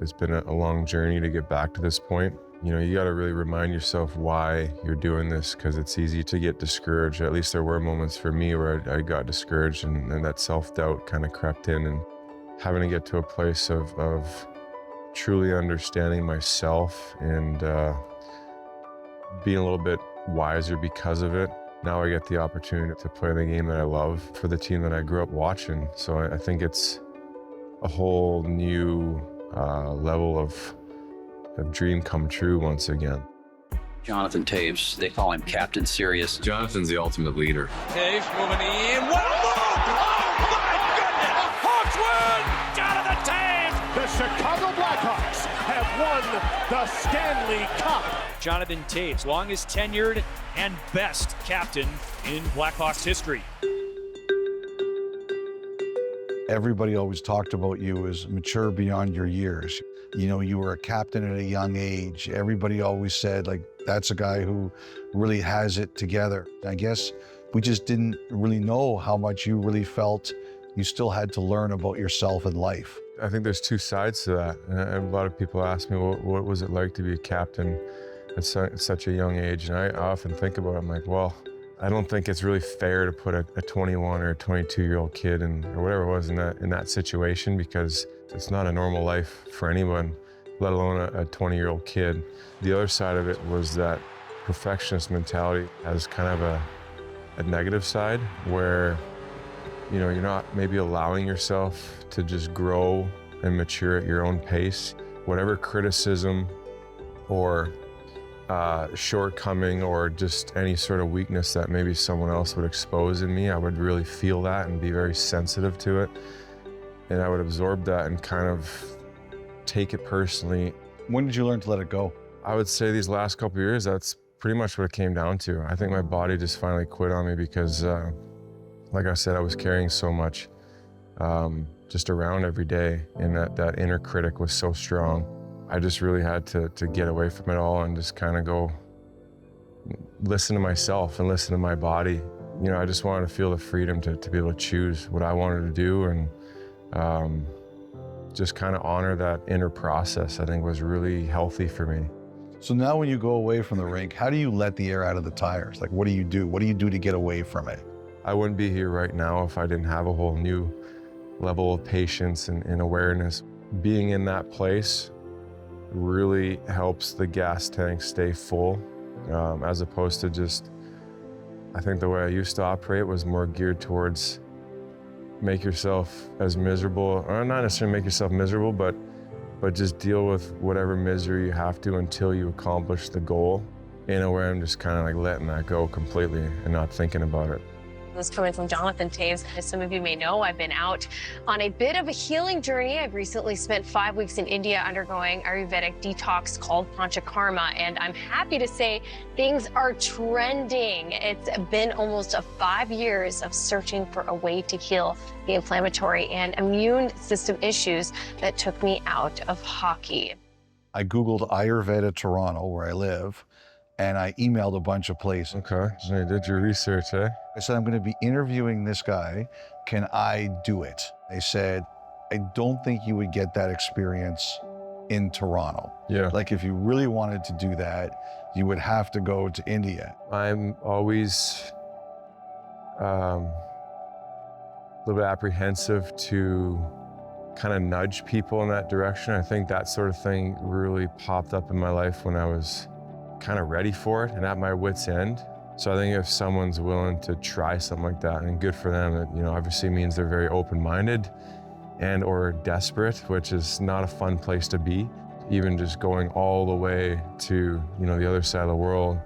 It's been a long journey to get back to this point. You know, you got to really remind yourself why you're doing this, because it's easy to get discouraged. At least there were moments for me where I got discouraged and that self-doubt kind of crept in, and having to get to a place of truly understanding myself and being a little bit wiser because of it. Now I get the opportunity to play the game that I love for the team that I grew up watching. So I think it's a whole new level of dream come true once again. Jonathan Toews, they call him Captain Serious. Jonathan's the ultimate leader. Toews moving in. What a move! Oh my goodness! Hawks win! Jonathan Toews! The Chicago Blackhawks have won the Stanley Cup. Jonathan Toews, longest tenured and best captain in Blackhawks history. Everybody always talked about you as mature beyond your years. You know, you were a captain at a young age. Everybody always said, like, that's a guy who really has it together. I guess we just didn't really know how much you really felt you still had to learn about yourself and life. I think there's two sides to that. And a lot of people ask me, what was it like to be a captain at such a young age? And I often think about it, I'm like, well, I don't think it's really fair to put a 21 or a 22-year-old kid or whatever it was in that situation, because it's not a normal life for anyone, let alone a 20-year-old kid. The other side of it was that perfectionist mentality has kind of a negative side where, you know, you're not maybe allowing yourself to just grow and mature at your own pace. Whatever criticism or shortcoming or just any sort of weakness that maybe someone else would expose in me, I would really feel that and be very sensitive to it. And I would absorb that and kind of take it personally. When did you learn to let it go? I would say these last couple of years, that's pretty much what it came down to. I think my body just finally quit on me because, like I said, I was carrying so much just around every day, and that inner critic was so strong. I just really had to get away from it all and just kind of go listen to myself and listen to my body. You know, I just wanted to feel the freedom to be able to choose what I wanted to do, and just kind of honor that inner process. I think was really healthy for me. So now when you go away from the rink, how do you let the air out of the tires? Like, what do you do? What do you do to get away from it? I wouldn't be here right now if I didn't have a whole new level of patience and awareness. Being in that place really helps the gas tank stay full, as opposed to just, I think the way I used to operate was more geared towards make yourself as miserable, or not necessarily make yourself miserable, but just deal with whatever misery you have to until you accomplish the goal. In a way, I'm just kind of like letting that go completely and not thinking about it. This coming from Jonathan Toews. As some of you may know, I've been out on a bit of a healing journey. I've recently spent 5 weeks in India undergoing Ayurvedic detox called Panchakarma, and I'm happy to say things are trending. It's been almost 5 years of searching for a way to heal the inflammatory and immune system issues that took me out of hockey. I Googled Ayurveda Toronto, where I live, and I emailed a bunch of places. Okay, so you did your research, eh? I said, I'm going to be interviewing this guy. Can I do it? They said, I don't think you would get that experience in Toronto. Yeah. Like, if you really wanted to do that, you would have to go to India. I'm always a little bit apprehensive to kind of nudge people in that direction. I think that sort of thing really popped up in my life when I was kind of ready for it and at my wit's end. So I think if someone's willing to try something like that, and good for them, it, you know, obviously means they're very open-minded and or desperate, which is not a fun place to be. Even just going all the way to, you know, the other side of the world,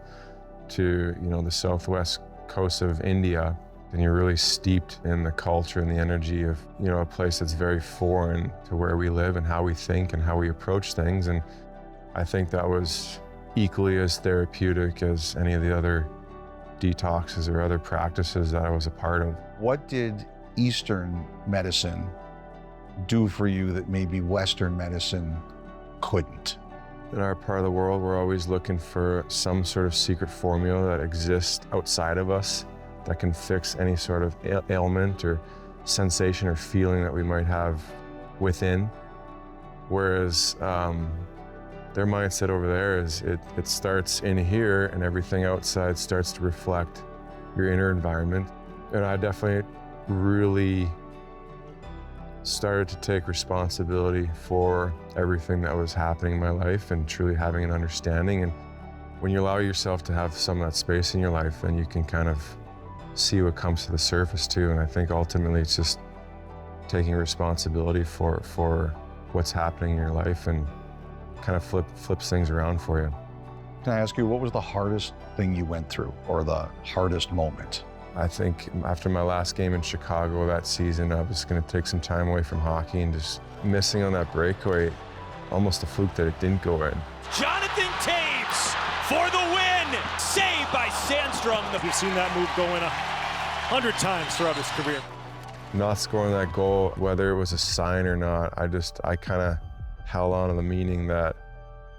to, you know, the southwest coast of India, and you're really steeped in the culture and the energy of, you know, a place that's very foreign to where we live and how we think and how we approach things. And I think that was equally as therapeutic as any of the other detoxes or other practices that I was a part of. What did Eastern medicine do for you that maybe Western medicine couldn't? In our part of the world, we're always looking for some sort of secret formula that exists outside of us that can fix any sort of ailment or sensation or feeling that we might have within. Whereas their mindset over there is it starts in here and everything outside starts to reflect your inner environment. And I definitely really started to take responsibility for everything that was happening in my life and truly having an understanding. And when you allow yourself to have some of that space in your life, then you can kind of see what comes to the surface too. And I think ultimately it's just taking responsibility for what's happening in your life and kind of flips things around for you. Can I ask you, what was the hardest thing you went through or the hardest moment? I think after my last game in Chicago that season, I was going to take some time away from hockey and just missing on that breakaway, almost a fluke that it didn't go in. Jonathan Toews for the win. Saved by Sandstrom. You've seen that move go in 100 times throughout his career. Not scoring that goal, whether it was a sign or not, I kind of held on to the meaning that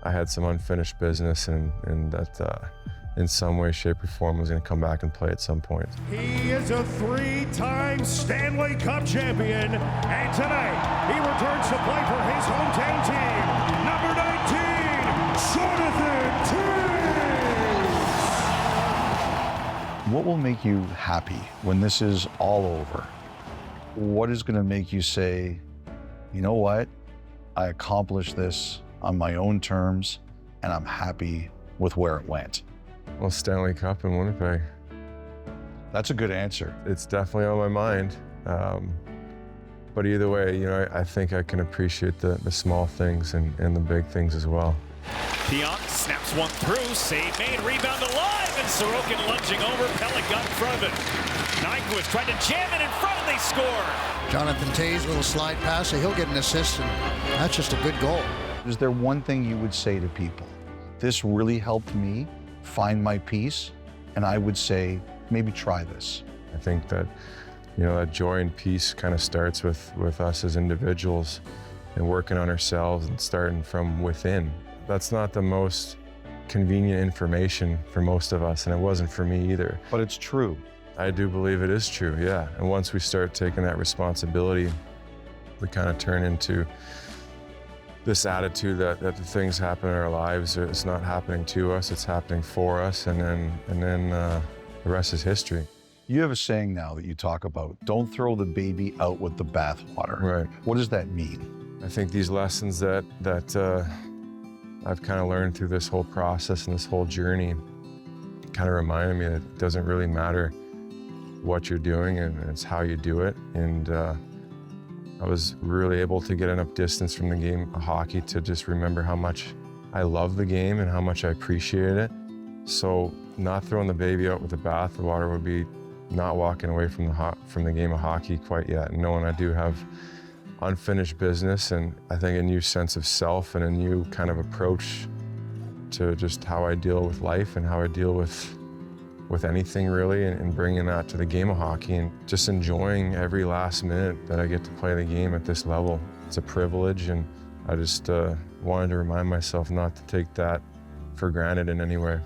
I had some unfinished business and that in some way, shape, or form was going to come back and play at some point. He is a 3-time Stanley Cup champion, and tonight he returns to play for his hometown team, number 19, Jonathan Toews. What will make you happy when this is all over? What is going to make you say, you know what? I accomplished this on my own terms, and I'm happy with where it went. Well, Stanley Cup in Winnipeg. That's a good answer. It's definitely on my mind. But either way, I think I can appreciate the small things and the big things as well. Pionk snaps one through, save made, rebound alive, and Sorokin lunging over. Pellet got in front of it. Nyquist tried to jam it in front, and they score. Jonathan Toews, little slide pass, so he'll get an assist, and that's just a good goal. Is there one thing you would say to people? This really helped me find my peace, and I would say, maybe try this. I think that, that joy and peace kind of starts with us as individuals and working on ourselves and starting from within. That's not the most convenient information for most of us, and it wasn't for me either. But it's true. I do believe it is true, yeah. And once we start taking that responsibility, we kind of turn into this attitude that the things happen in our lives, it's not happening to us, it's happening for us, and then the rest is history. You have a saying now that you talk about, don't throw the baby out with the bathwater. Right. What does that mean? I think these lessons that I've kind of learned through this whole process and this whole journey kind of reminded me that it doesn't really matter what you're doing, and it's how you do it. And I was really able to get enough distance from the game of hockey to just remember how much I love the game and how much I appreciate it. So not throwing the baby out with the bathwater would be not walking away from the game of hockey quite yet, and knowing I do have unfinished business, and I think a new sense of self and a new kind of approach to just how I deal with life and how I deal with anything really, and bringing that to the game of hockey and just enjoying every last minute that I get to play the game at this level. It's a privilege, and I just wanted to remind myself not to take that for granted in any way.